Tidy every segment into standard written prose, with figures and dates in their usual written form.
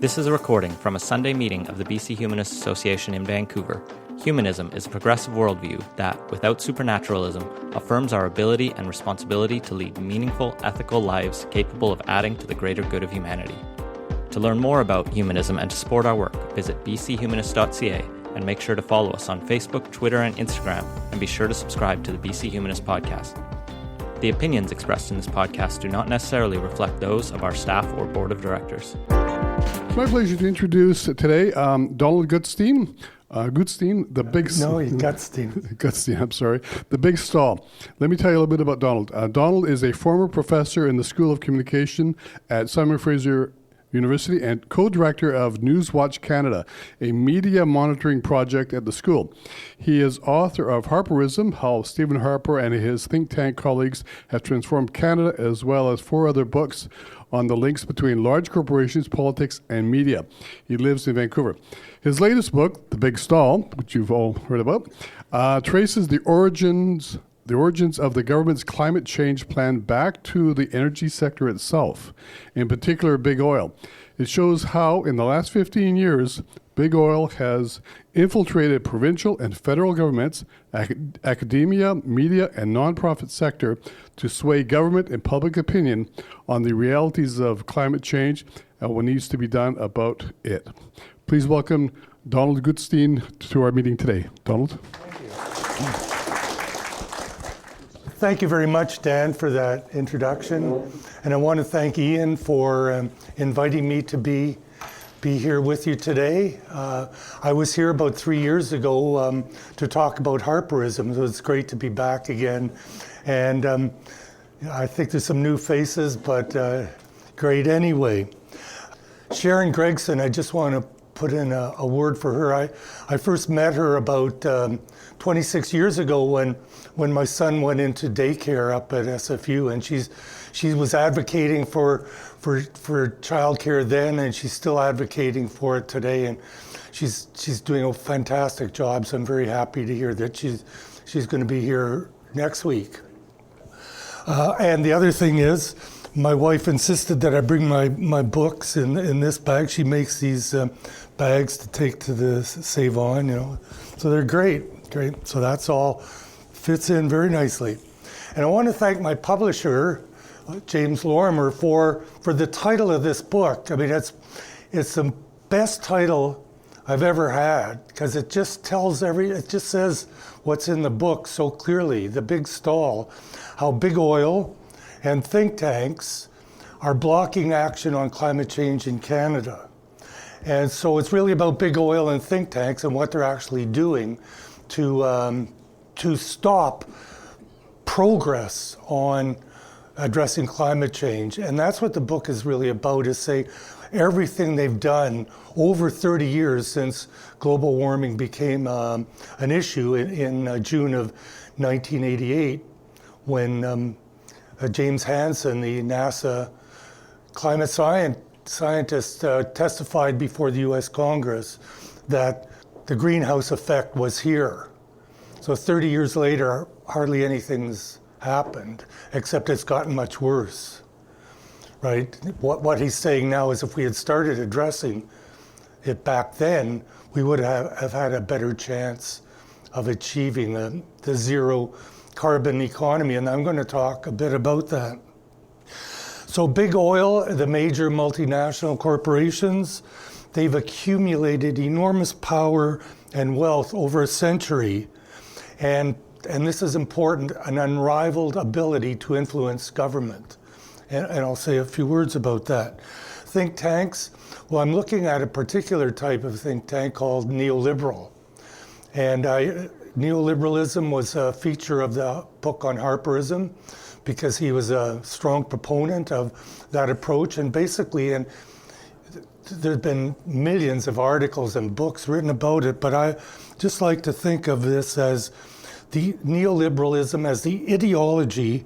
This is a recording from a Sunday meeting of the BC Humanist Association in Vancouver. Humanism is a progressive worldview that, without supernaturalism, affirms our ability and responsibility to lead meaningful, ethical lives capable of adding to the greater good of humanity. To learn more about humanism and to support our work, visit bchumanist.ca and make sure to follow us on Facebook, Twitter, and Instagram, and be sure to subscribe to the BC Humanist podcast. The opinions expressed in this podcast do not necessarily reflect those of our staff or board of directors. It's my pleasure to introduce today Donald Gutstein. Gutstein, the big... No, Gutstein. Gutstein, I'm sorry. The Big Stall. Let me tell you a little bit about Donald. Donald is a former professor in the School of Communication at Simon Fraser University and co-director of NewsWatch Canada, a media monitoring project at the school. He is author of Harperism, How Stephen Harper and his think tank colleagues have transformed Canada, as well as 4 other books on the links between large corporations, politics, and media. He lives in Vancouver. His latest book, The Big Stall, which you've all heard about, traces the origins of the government's climate change plan back to the energy sector itself, in particular big oil. It shows how, in the last 15 years, big oil has infiltrated provincial and federal governments, academia, media, and nonprofit sector to sway government and public opinion on the realities of climate change and what needs to be done about it. Please welcome Donald Gutstein to our meeting today. Donald. Thank you. Thank you very much, Dan, for that introduction. And I want to thank Ian for inviting me to be here with you today. I was here about 3 years ago to talk about Harperism, so it's great to be back again. And I think there's some new faces, but great anyway. Sharon Gregson, I just want to put in a word for her. I first met her about 26 years ago when my son went into daycare up at SFU, and she was advocating for childcare then, and she's still advocating for it today, and she's doing a fantastic job. So I'm very happy to hear that she's going to be here next week. And the other thing is, my wife insisted that I bring my books in this bag. She makes these bags to take to the Save On, So they're great. So that's all fits in very nicely. And I want to thank my publisher, James Lorimer, for the title of this book. I mean, it's the best title I've ever had, because it just it just says what's in the book so clearly. The Big Stall, how big oil and think tanks are blocking action on climate change in Canada. And so it's really about big oil and think tanks and what they're actually doing to stop progress on addressing climate change. And that's what the book is really about, is say everything they've done over 30 years since global warming became an issue in June of 1988, when James Hansen, the NASA climate scientist, testified before the US Congress that the greenhouse effect was here. So 30 years later, hardly anything's happened, except it's gotten much worse, right? What he's saying now is if we had started addressing it back then, we would have had a better chance of achieving the zero carbon economy, and I'm going to talk a bit about that. So big oil, the major multinational corporations, they've accumulated enormous power and wealth over a century. And this is important, an unrivaled ability to influence government. And I'll say a few words about that. Think tanks, well, I'm looking at a particular type of think tank called neoliberal. And neoliberalism was a feature of the book on Harperism, because he was a strong proponent of that approach. And basically, there's been millions of articles and books written about it, but I just like to think of this as the neoliberalism as the ideology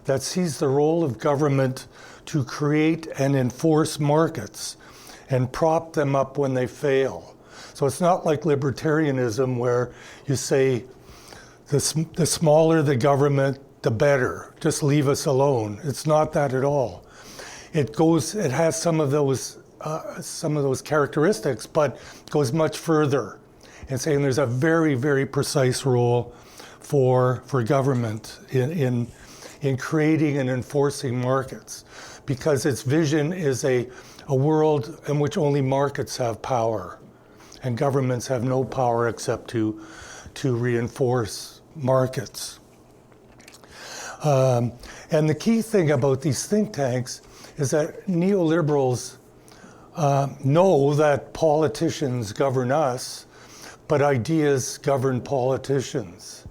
that sees the role of government to create and enforce markets and prop them up when they fail. So it's not like libertarianism, where you say the smaller the government, the better. Just leave us alone. It's not that at all. It has some of those those characteristics, but goes much further in saying there's a very, very precise role for government in creating and enforcing markets, because its vision is a world in which only markets have power, and governments have no power except to reinforce markets. And the key thing about these think tanks is that neoliberals know that politicians govern us, but ideas govern politicians.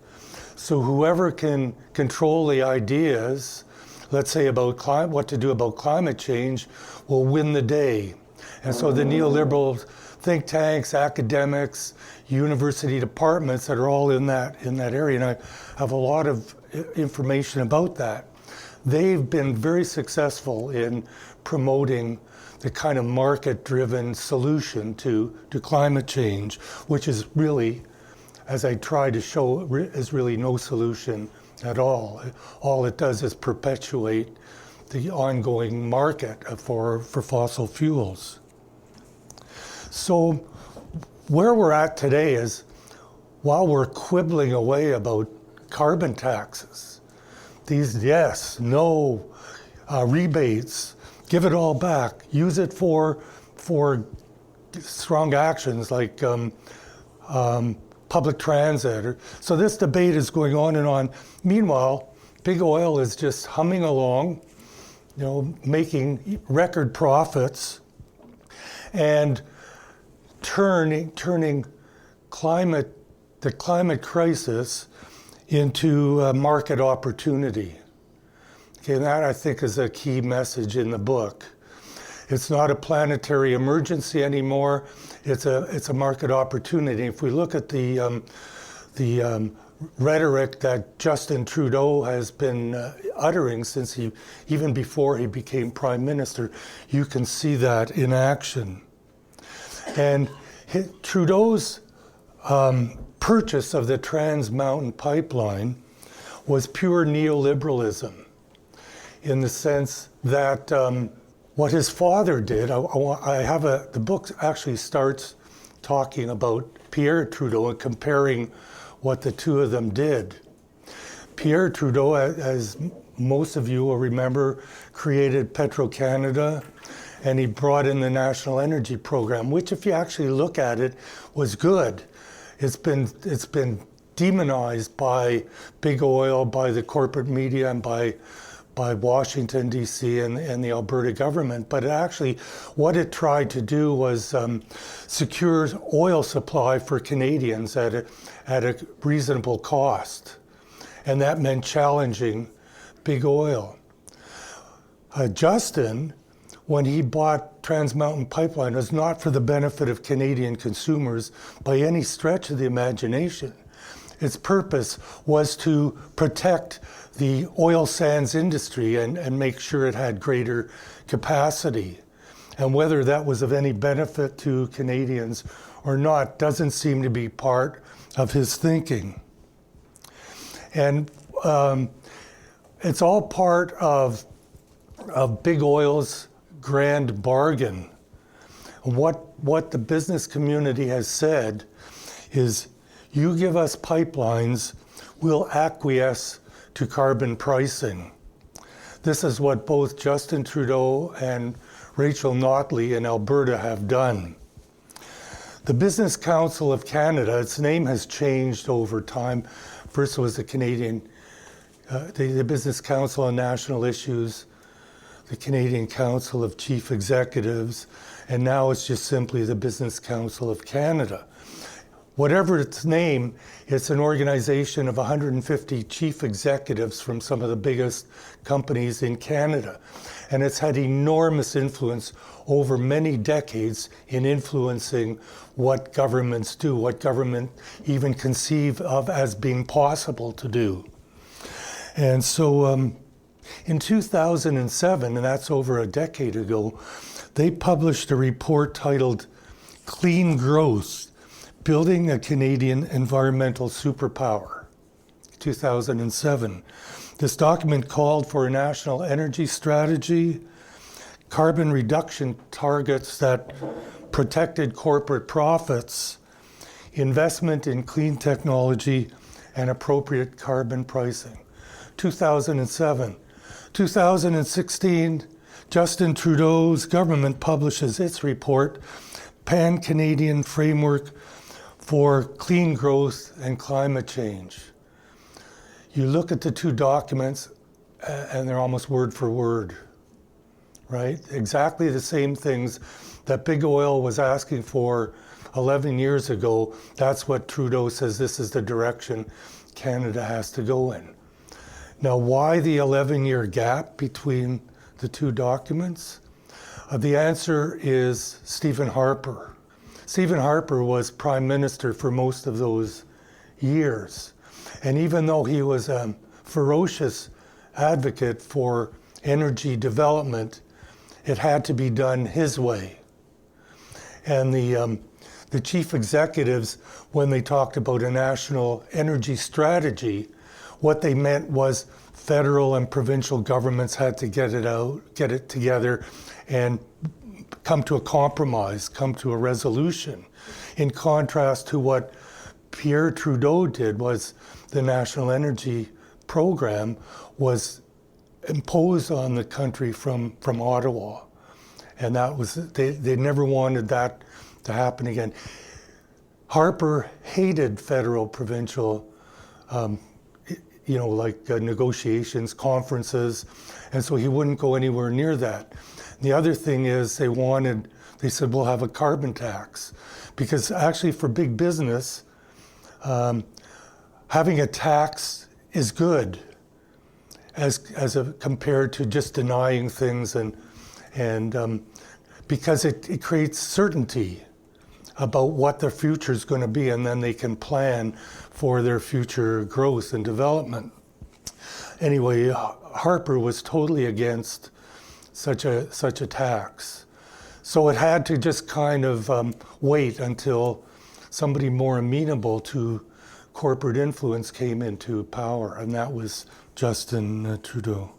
So whoever can control the ideas, let's say about what to do about climate change, will win the day. And so the neoliberal think tanks, academics, university departments that are all in that area, and I have a lot of information about that, they've been very successful in promoting the kind of market-driven solution to climate change, which is really, as I try to show, is really no solution at all. All it does is perpetuate the ongoing market for fossil fuels. So where we're at today is, while we're quibbling away about carbon taxes, these yes, no, rebates, give it all back, use it for strong actions like public transit. So this debate is going on and on. Meanwhile, big oil is just humming along, making record profits and turning the climate crisis into a market opportunity. Okay, and that I think is a key message in the book. It's not a planetary emergency anymore. It's a market opportunity. If we look at the rhetoric that Justin Trudeau has been uttering since even before he became Prime Minister, you can see that in action. And Trudeau's purchase of the Trans Mountain Pipeline was pure neoliberalism, in the sense that what his father did, the book actually starts talking about Pierre Trudeau and comparing what the two of them did. Pierre Trudeau, as most of you will remember, created Petro-Canada, and he brought in the National Energy Program, which, if you actually look at it, was good. It's been demonized by big oil, by the corporate media, and by Washington, D.C. and the Alberta government. But actually, what it tried to do was secure oil supply for Canadians at a reasonable cost. And that meant challenging big oil. Justin, when he bought Trans Mountain Pipeline, was not for the benefit of Canadian consumers by any stretch of the imagination. Its purpose was to protect the oil sands industry and make sure it had greater capacity. And whether that was of any benefit to Canadians or not doesn't seem to be part of his thinking. And it's all part of big oil's grand bargain. What the business community has said is, you give us pipelines, we'll acquiesce to carbon pricing. This is what both Justin Trudeau and Rachel Notley in Alberta have done. The Business Council of Canada, its name has changed over time. First it was the Business Council on National Issues, the Canadian Council of Chief Executives, and now it's just simply the Business Council of Canada. Whatever its name, it's an organization of 150 chief executives from some of the biggest companies in Canada. And it's had enormous influence over many decades in influencing what governments do, what government even conceive of as being possible to do. And so in 2007, and that's over a decade ago, they published a report titled Clean Growth: Building a Canadian Environmental Superpower, 2007. This document called for a national energy strategy, carbon reduction targets that protected corporate profits, investment in clean technology, and appropriate carbon pricing. 2007. 2016, Justin Trudeau's government publishes its report, Pan-Canadian Framework for Clean Growth and Climate Change. You look at the two documents and they're almost word for word, right? Exactly the same things that Big Oil was asking for 11 years ago. That's what Trudeau says this is the direction Canada has to go in. Now, why the 11-year gap between the two documents? The answer is Stephen Harper. Stephen Harper was Prime Minister for most of those years. And even though he was a ferocious advocate for energy development, it had to be done his way. And the chief executives, when they talked about a national energy strategy, what they meant was federal and provincial governments had to get it together and come to a compromise, come to a resolution. In contrast to what Pierre Trudeau did, was the National Energy Program was imposed on the country from Ottawa. And that was, they never wanted that to happen again. Harper hated federal, provincial, negotiations, conferences, and so he wouldn't go anywhere near that. The other thing is they said, we'll have a carbon tax. Because actually for big business, having a tax is good compared to just denying things and because it creates certainty about what their future is going to be, and then they can plan for their future growth and development. Anyway, Harper was totally against such a tax. So it had to just kind of wait until somebody more amenable to corporate influence came into power, and that was Justin Trudeau.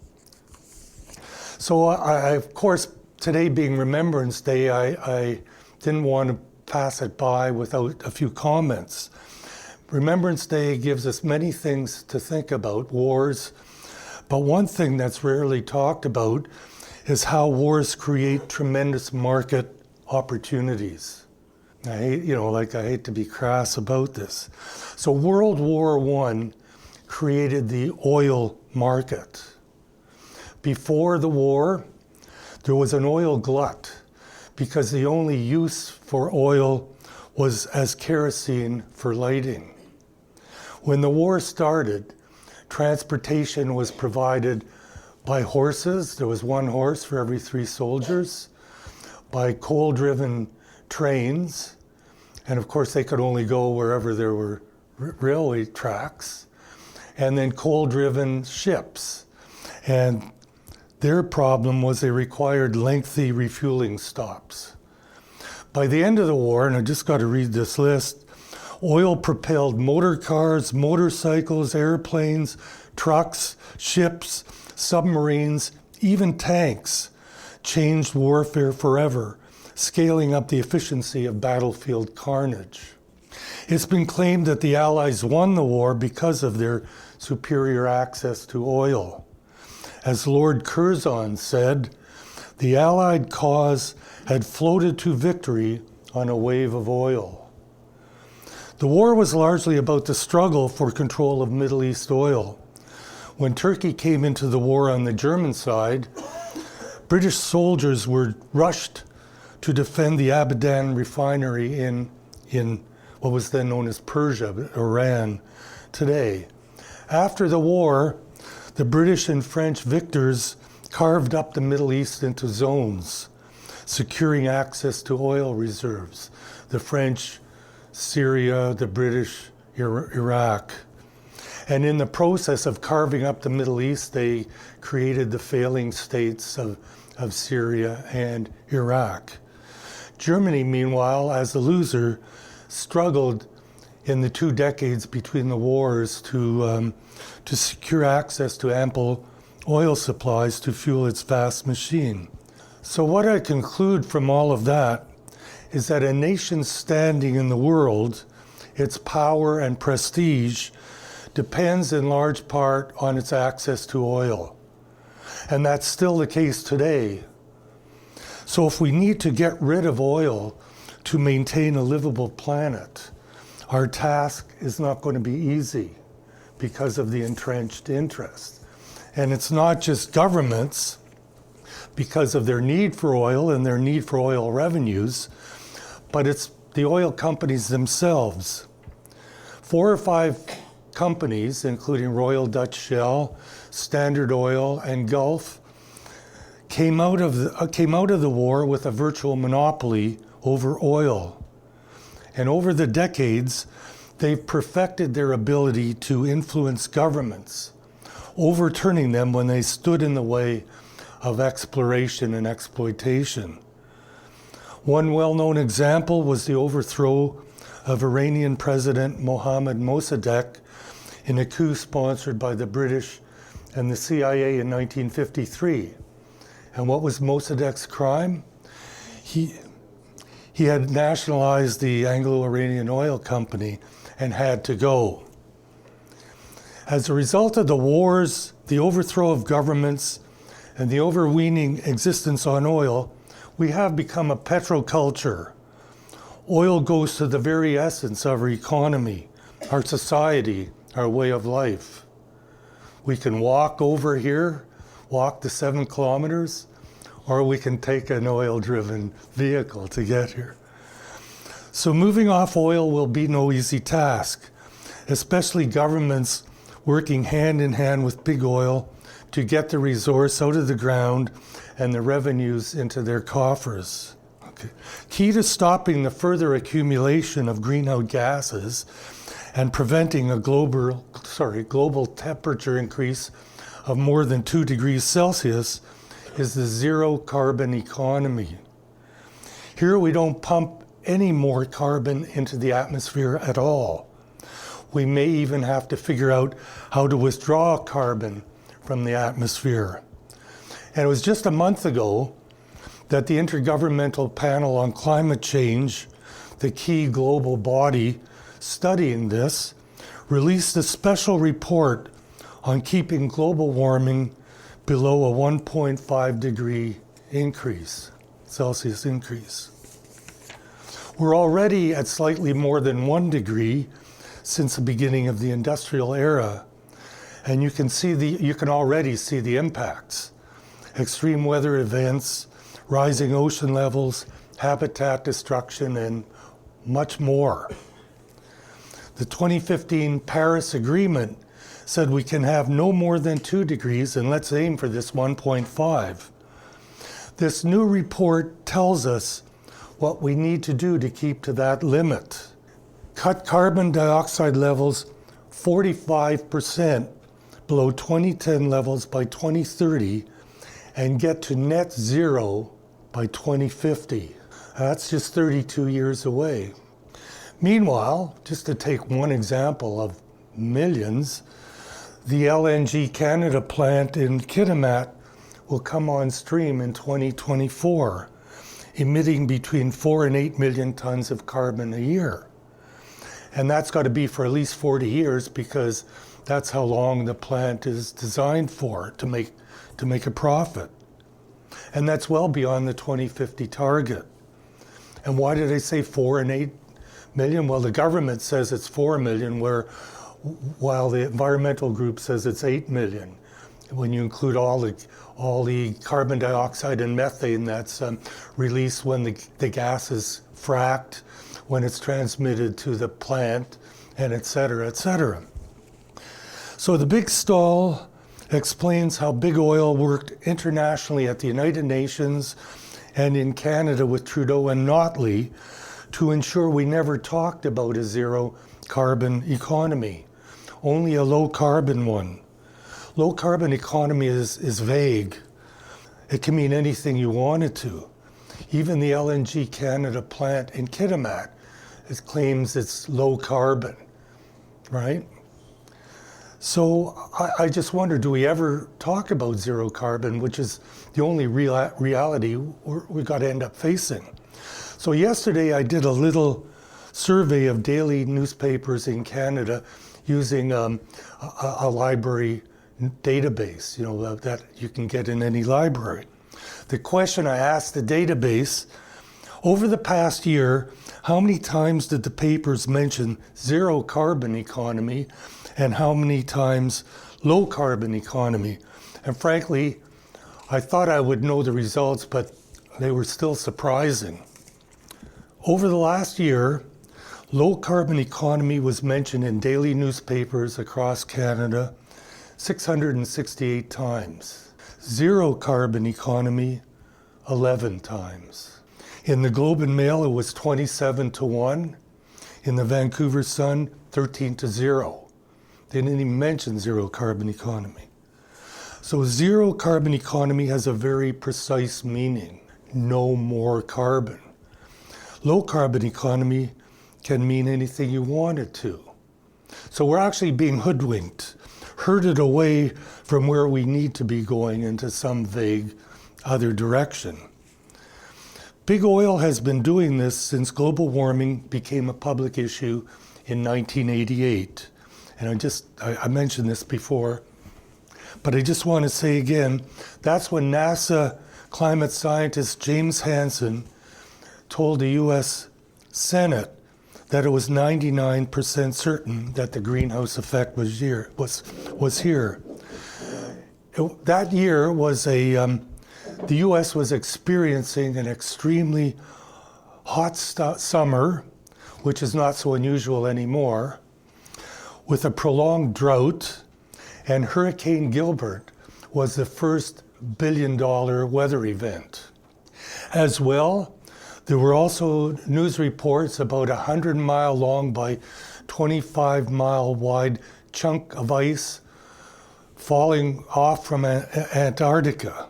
So I, of course, today being Remembrance Day, I didn't want to pass it by without a few comments. Remembrance Day gives us many things to think about, wars, but one thing that's rarely talked about is how wars create tremendous market opportunities. I hate to be crass about this. So World War I created the oil market. Before the war, there was an oil glut because the only use for oil was as kerosene for lighting. When the war started, transportation was provided by horses. There was one horse for every 3 soldiers, by coal-driven trains, and of course they could only go wherever there were railway tracks, and then coal-driven ships. And their problem was they required lengthy refueling stops. By the end of the war, and I just got to read this list, oil-propelled motor cars, motorcycles, airplanes, trucks, ships, submarines, even tanks changed warfare forever, scaling up the efficiency of battlefield carnage. It's been claimed that the Allies won the war because of their superior access to oil. As Lord Curzon said, the Allied cause had floated to victory on a wave of oil. The war was largely about the struggle for control of Middle East oil. When Turkey came into the war on the German side, British soldiers were rushed to defend the Abadan refinery in what was then known as Persia, Iran, today. After the war, the British and French victors carved up the Middle East into zones, securing access to oil reserves. The French, Syria, the British, Iraq. And in the process of carving up the Middle East, they created the failing states of Syria and Iraq. Germany, meanwhile, as the loser, struggled in the 2 decades between the wars to secure access to ample oil supplies to fuel its vast machine. So what I conclude from all of that is that a nation's standing in the world, its power and prestige, depends in large part on its access to oil. And that's still the case today. So if we need to get rid of oil to maintain a livable planet, our task is not going to be easy because of the entrenched interest. And it's not just governments, because of their need for oil and their need for oil revenues, but it's the oil companies themselves. 4 or 5 companies, including Royal Dutch Shell, Standard Oil, and Gulf, came out of the war with a virtual monopoly over oil. And over the decades, they've perfected their ability to influence governments, overturning them when they stood in the way of exploration and exploitation. One well-known example was the overthrow of Iranian President Mohammad Mossadegh in a coup sponsored by the British and the CIA in 1953. And what was Mossadegh's crime? He had nationalized the Anglo-Iranian Oil Company and had to go. As a result of the wars, the overthrow of governments, and the overweening existence on oil, we have become a petroculture. Oil goes to the very essence of our economy, our society, our way of life. We can walk over here, walk the 7 kilometers, or we can take an oil-driven vehicle to get here. So moving off oil will be no easy task, especially governments working hand in hand with big oil to get the resource out of the ground and the revenues into their coffers. Okay. Key to stopping the further accumulation of greenhouse gases and preventing a global temperature increase of more than 2 degrees Celsius is the zero carbon economy. Here we don't pump any more carbon into the atmosphere at all. We may even have to figure out how to withdraw carbon from the atmosphere. And it was just a month ago that the Intergovernmental Panel on Climate Change, the key global body studying this, released a special report on keeping global warming below a 1.5 degree Celsius increase. We're already at slightly more than 1 degree since the beginning of the industrial era, and you can already see the impacts. Extreme weather events, rising ocean levels, habitat destruction, and much more. The 2015 Paris Agreement said we can have no more than 2 degrees, and let's aim for this 1.5. This new report tells us what we need to do to keep to that limit. Cut carbon dioxide levels 45% below 2010 levels by 2030 and get to net zero by 2050. That's just 32 years away. Meanwhile, just to take one example of millions, the LNG Canada plant in Kitimat will come on stream in 2024, emitting between 4 and 8 million tons of carbon a year. And that's got to be for at least 40 years because that's how long the plant is designed for, to make a profit. And that's well beyond the 2050 target. And why did I say 4 and 8 million? Well, the government says it's 4 million, while the environmental group says it's 8 million. When you include all the carbon dioxide and methane that's released when the gas is fracked, when it's transmitted to the plant, and et cetera, et cetera. So the big stall explains how big oil worked internationally at the United Nations and in Canada with Trudeau and Notley to ensure we never talked about a zero carbon economy, only a low carbon one. Low carbon economy is vague. It can mean anything you want it to. Even the LNG Canada plant in Kitimat, it claims it's low carbon, right? So I just wonder, do we ever talk about zero carbon, which is the only reality we've got to end up facing? So yesterday I did a little survey of daily newspapers in Canada using a library database, that you can get in any library. The question I asked the database, over the past year, how many times did the papers mention zero carbon economy and how many times low carbon economy? And frankly, I thought I would know the results, but they were still surprising. Over the last year, low carbon economy was mentioned in daily newspapers across Canada 668 times. Zero carbon economy, 11 times. In the Globe and Mail, it was 27-1. In the Vancouver Sun, 13-0. They didn't even mention zero carbon economy. So zero carbon economy has a very precise meaning. No more carbon. Low carbon economy can mean anything you want it to. So we're actually being hoodwinked, herded away from where we need to be going into some vague other direction. Big oil has been doing this since global warming became a public issue in 1988. And I mentioned this before, but I just want to say again, that's when NASA climate scientist James Hansen told the US Senate that it was 99% certain that the greenhouse effect was here. That year was the US was experiencing an extremely hot summer, which is not so unusual anymore, with a prolonged drought, and Hurricane Gilbert was the first billion-dollar weather event. As well, there were also news reports about a 100-mile long by 25-mile wide chunk of ice falling off from Antarctica.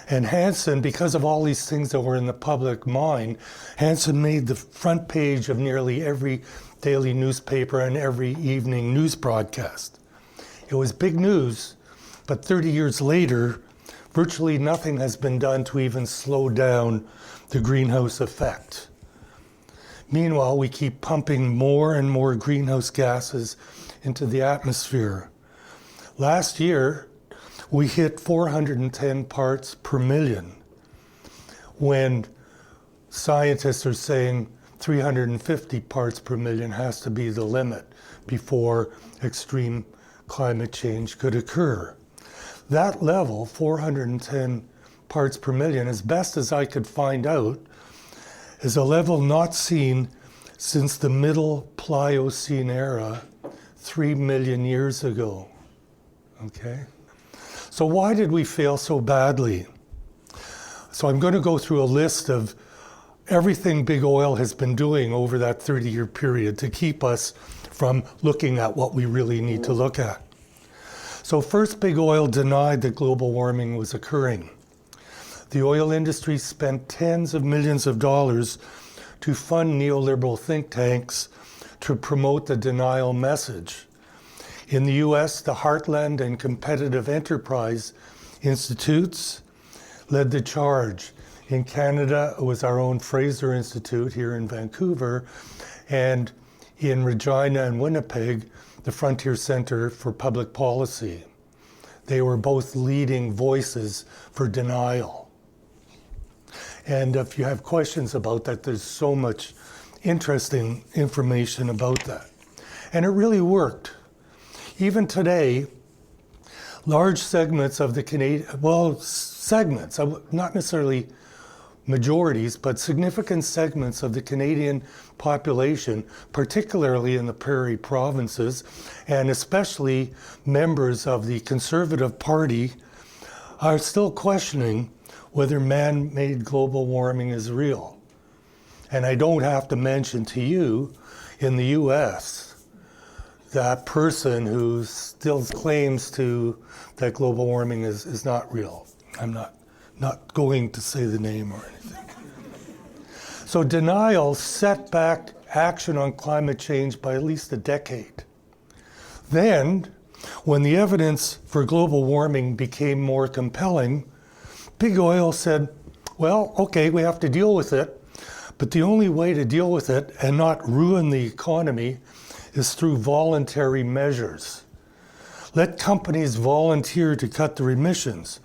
And Hansen, because of all these things that were in the public mind, Hansen made the front page of nearly every daily newspaper and every evening news broadcast. It was big news, but 30 years later, virtually nothing has been done to even slow down the greenhouse effect. Meanwhile, we keep pumping more and more greenhouse gases into the atmosphere. Last year, we hit 410 parts per million, when scientists are saying 350 parts per million has to be the limit before extreme climate change could occur. That level, 410 parts per million, as best as I could find out, is a level not seen since the Middle Pliocene era 3 million years ago. Okay? So why did we fail so badly? So I'm going to go through a list of everything big oil has been doing over that 30-year period to keep us from looking at what we really need to look at. So first, big oil denied that global warming was occurring. The oil industry spent tens of millions of dollars to fund neoliberal think tanks to promote the denial message. In the US, the Heartland and Competitive Enterprise Institutes led the charge. In Canada, it was our own Fraser Institute here in Vancouver, and in Regina and Winnipeg, the Frontier Centre for Public Policy. They were both leading voices for denial. And if you have questions about that, there's so much interesting information about that. And it really worked. Even today, large segments of the Canadian, segments, not necessarily majorities, but significant segments of the Canadian population, particularly in the prairie provinces, and especially members of the Conservative Party, are still questioning whether man-made global warming is real. And I don't have to mention to you, in the US, that person who still claims that global warming is not real. I'm not going to say the name or anything. So denial set back action on climate change by at least a decade. Then, When the evidence for global warming became more compelling, Big Oil said, well, okay, we have to deal with it, but the only way to deal with it and not ruin the economy is through voluntary measures. Let companies volunteer to cut their emissions.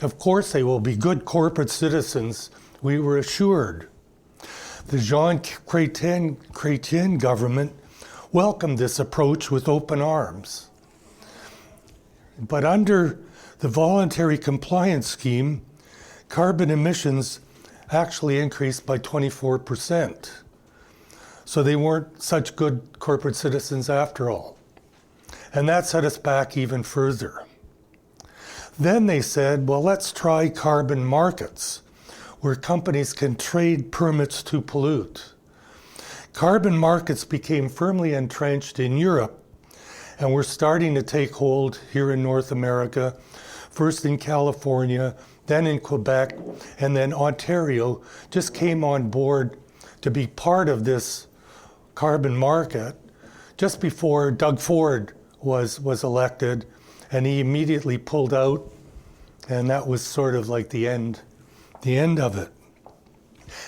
Of course, they will be good corporate citizens, we were assured. The Jean Chrétien government welcomed this approach with open arms. But under the voluntary compliance scheme, carbon emissions actually increased by 24%. So they weren't such good corporate citizens after all. And that set us back even further. Then they said, well, let's try carbon markets, where companies can trade permits to pollute. Carbon markets became firmly entrenched in Europe, and were starting to take hold here in North America, first in California, then in Quebec, and then Ontario just came on board to be part of this carbon market just before Doug Ford was elected, and he immediately pulled out, and that was sort of like the end of it.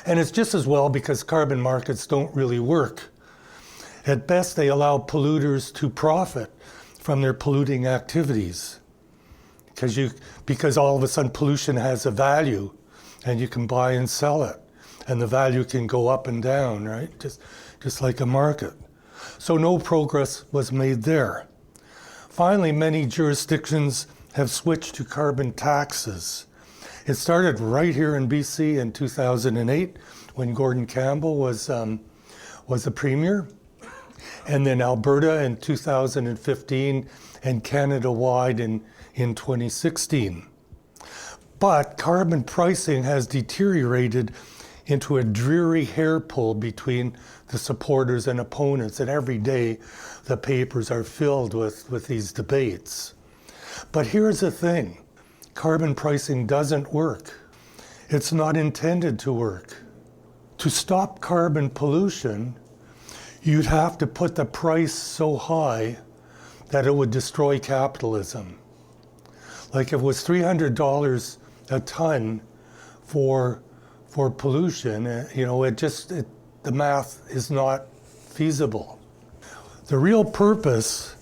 And it's just as well because carbon markets don't really work. At best, they allow polluters to profit from their polluting activities, because all of a sudden pollution has a value, and you can buy and sell it, and the value can go up and down, right? Just like a market. So no progress was made there. Finally, many jurisdictions have switched to carbon taxes. It started right here in BC in 2008 when Gordon Campbell was the premier, and then Alberta in 2015, and Canada-wide in 2016. But carbon pricing has deteriorated into a dreary hair pull between the supporters and opponents, and every day the papers are filled with these debates. But here's the thing, carbon pricing doesn't work. It's not intended to work. To stop carbon pollution, you'd have to put the price so high that it would destroy capitalism. Like if it was $300 a ton for pollution, the math is not feasible. The real purpose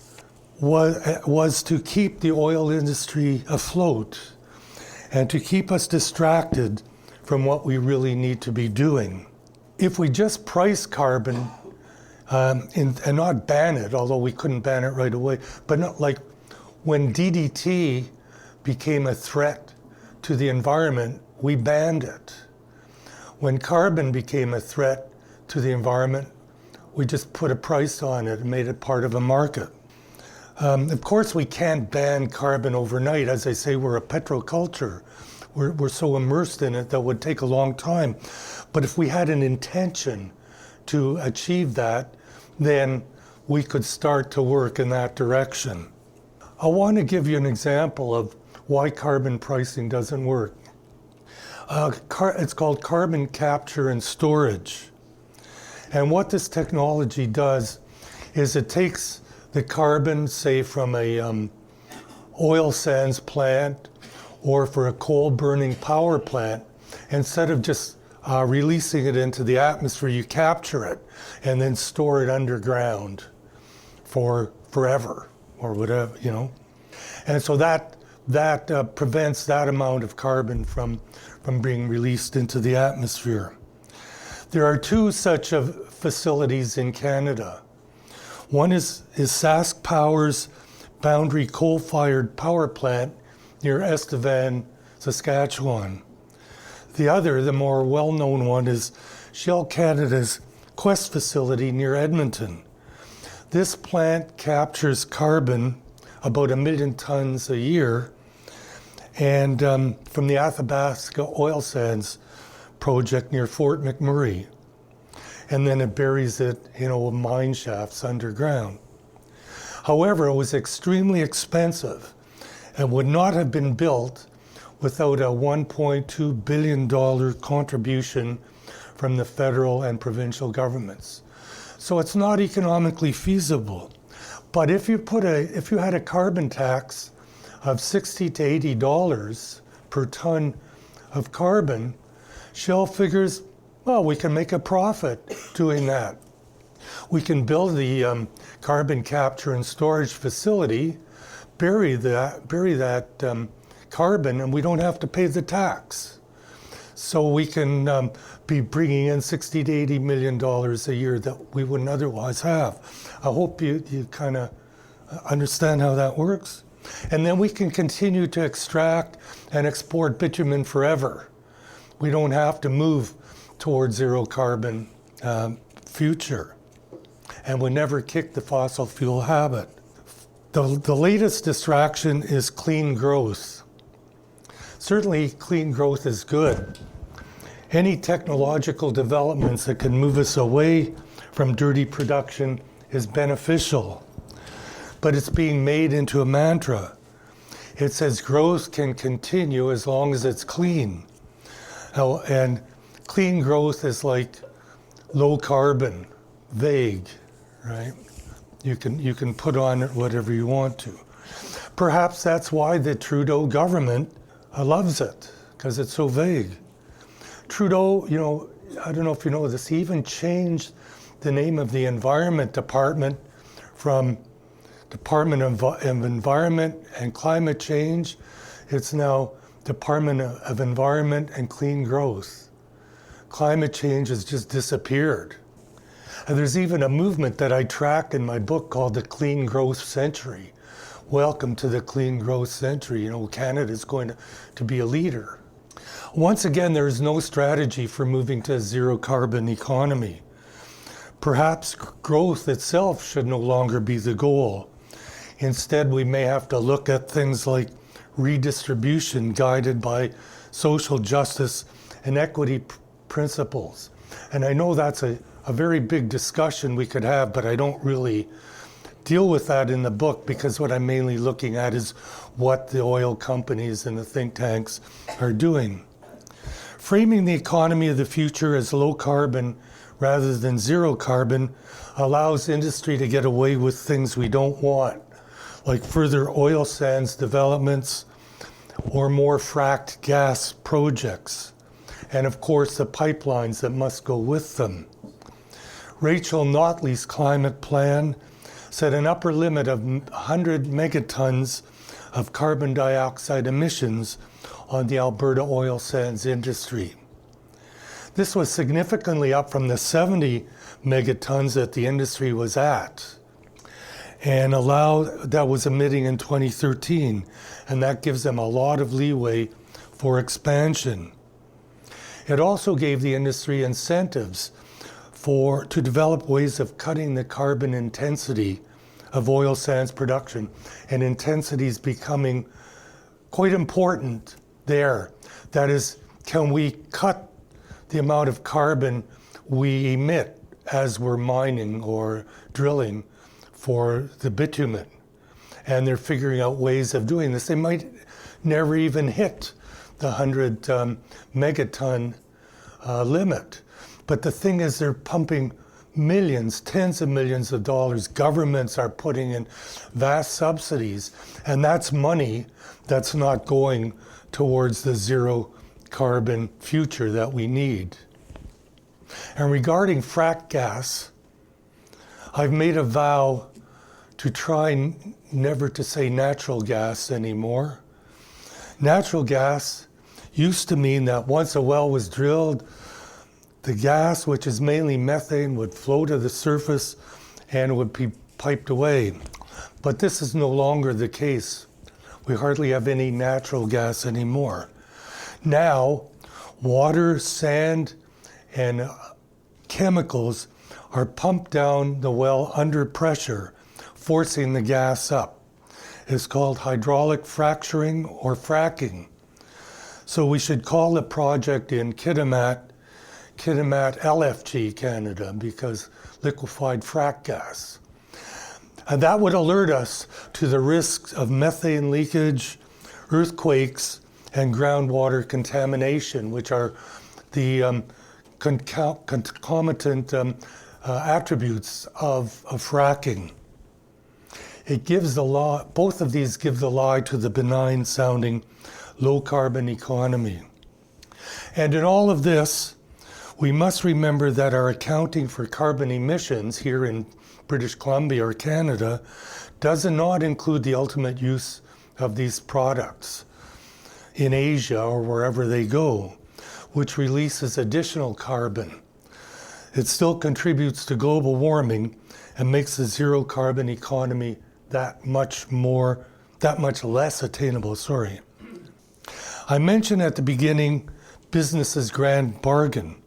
was to keep the oil industry afloat and to keep us distracted from what we really need to be doing. If we just price carbon and not ban it, although we couldn't ban it right away, but not like when DDT became a threat to the environment, we banned it. When carbon became a threat to the environment, we just put a price on it and made it part of a market. Of course, we can't ban carbon overnight. As I say, we're a petroculture. We're so immersed in it that would take a long time. But if we had an intention to achieve that, then we could start to work in that direction. I want to give you an example of why carbon pricing doesn't work. It's called carbon capture and storage. And what this technology does is it takes the carbon, say from a oil sands plant or for a coal burning power plant, instead of just releasing it into the atmosphere, you capture it and then store it underground for forever or whatever, And so that prevents that amount of carbon from being released into the atmosphere. There are two such facilities in Canada. One is Sask Power's Boundary coal-fired power plant near Estevan, Saskatchewan. The other, the more well-known one, is Shell Canada's Quest facility near Edmonton. This plant captures carbon, about 1 million tons a year, and from the Athabasca oil sands project near Fort McMurray. And then it buries it, with mine shafts underground. However, it was extremely expensive and would not have been built without a $1.2 billion contribution from the federal and provincial governments. So it's not economically feasible. But if you had a carbon tax of $60 to $80 per ton of carbon, Shell figures, well, we can make a profit doing that. We can build the carbon capture and storage facility, bury that carbon, and we don't have to pay the tax. So we can be bringing in $60 to $80 million a year that we wouldn't otherwise have. I hope you kind of understand how that works. And then we can continue to extract and export bitumen forever. We don't have to move towards zero carbon future. And we never kick the fossil fuel habit. The latest distraction is clean growth. Certainly clean growth is good. Any technological developments that can move us away from dirty production is beneficial. But it's being made into a mantra. It says growth can continue as long as it's clean. And clean growth is like low carbon, vague, right? You can put on it whatever you want to. Perhaps that's why the Trudeau government loves it, because it's so vague. Trudeau, I don't know if you know this, he even changed the name of the Environment Department from Department of Environment and Climate Change. It's now Department of Environment and Clean Growth. Climate change has just disappeared. And there's even a movement that I track in my book called the Clean Growth Century. Welcome to the Clean Growth Century. Canada is going to be a leader. Once again, there is no strategy for moving to a zero carbon economy. Perhaps growth itself should no longer be the goal. Instead, we may have to look at things like redistribution guided by social justice and equity principles. And I know that's a very big discussion we could have, but I don't really deal with that in the book because what I'm mainly looking at is what the oil companies and the think tanks are doing. Framing the economy of the future as low carbon rather than zero carbon allows industry to get away with things we don't want, like further oil sands developments or more fracked gas projects, and of course the pipelines that must go with them. Rachel Notley's climate plan set an upper limit of 100 megatons of carbon dioxide emissions on the Alberta oil sands industry. This was significantly up from the 70 megatons that the industry was at, and that was emitting in 2013, and that gives them a lot of leeway for expansion. It also gave the industry incentives to develop ways of cutting the carbon intensity of oil sands production, and intensity is becoming quite important there. That is, can we cut the amount of carbon we emit as we're mining or drilling for the bitumen? And they're figuring out ways of doing this. They might never even hit the 100 megaton limit. But the thing is, they're pumping millions, tens of millions of dollars. Governments are putting in vast subsidies, and that's money that's not going towards the zero carbon future that we need. And regarding frack gas, I've made a vow to try never to say natural gas anymore. Natural gas used to mean that once a well was drilled, the gas, which is mainly methane, would flow to the surface and would be piped away. But this is no longer the case. We hardly have any natural gas anymore. Now, water, sand, and chemicals are pumped down the well under pressure, forcing the gas up. It's called hydraulic fracturing or fracking. So we should call the project in Kitimat LFG Canada, because liquefied frack gas. And that would alert us to the risks of methane leakage, earthquakes, and groundwater contamination, which are the concomitant attributes of fracking. it gives the lie, both of these give the lie to the benign sounding low carbon economy. And in all of this, we must remember that our accounting for carbon emissions here in British Columbia or Canada does not include the ultimate use of these products in Asia or wherever they go, which releases additional carbon. It still contributes to global warming and makes the zero carbon economy that much less attainable. I mentioned at the beginning business's grand bargain,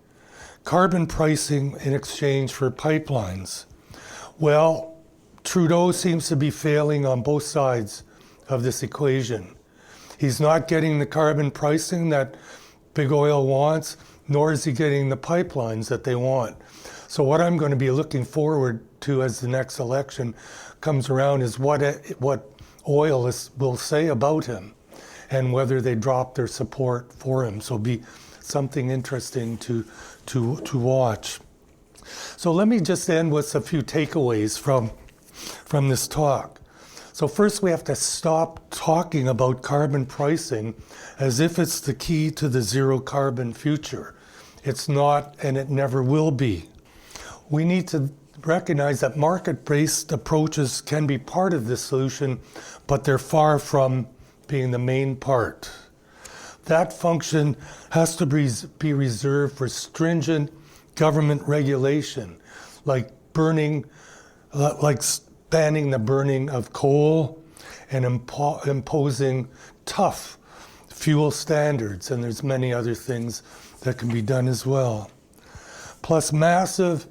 carbon pricing in exchange for pipelines. Well, Trudeau seems to be failing on both sides of this equation. He's not getting the carbon pricing that big oil wants, nor is he getting the pipelines that they want. So what I'm going to be looking forward to as the next election comes around is what oil will say about him and whether they drop their support for him. So it'll be something interesting to watch. So let me just end with a few takeaways from this talk. So first, we have to stop talking about carbon pricing as if it's the key to the zero carbon future. It's not, and it never will be. We need to recognize that market-based approaches can be part of the solution, but they're far from being the main part. That function has to be reserved for stringent government regulation, like banning the burning of coal and imposing tough fuel standards, and there's many other things that can be done as well. Plus massive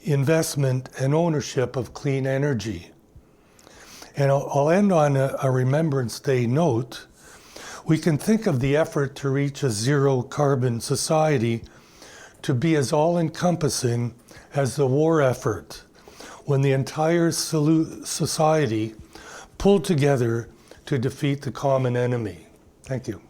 investment and ownership of clean energy. And I'll end on a Remembrance Day note. We can think of the effort to reach a zero carbon society to be as all-encompassing as the war effort, when the entire society pulled together to defeat the common enemy. Thank you.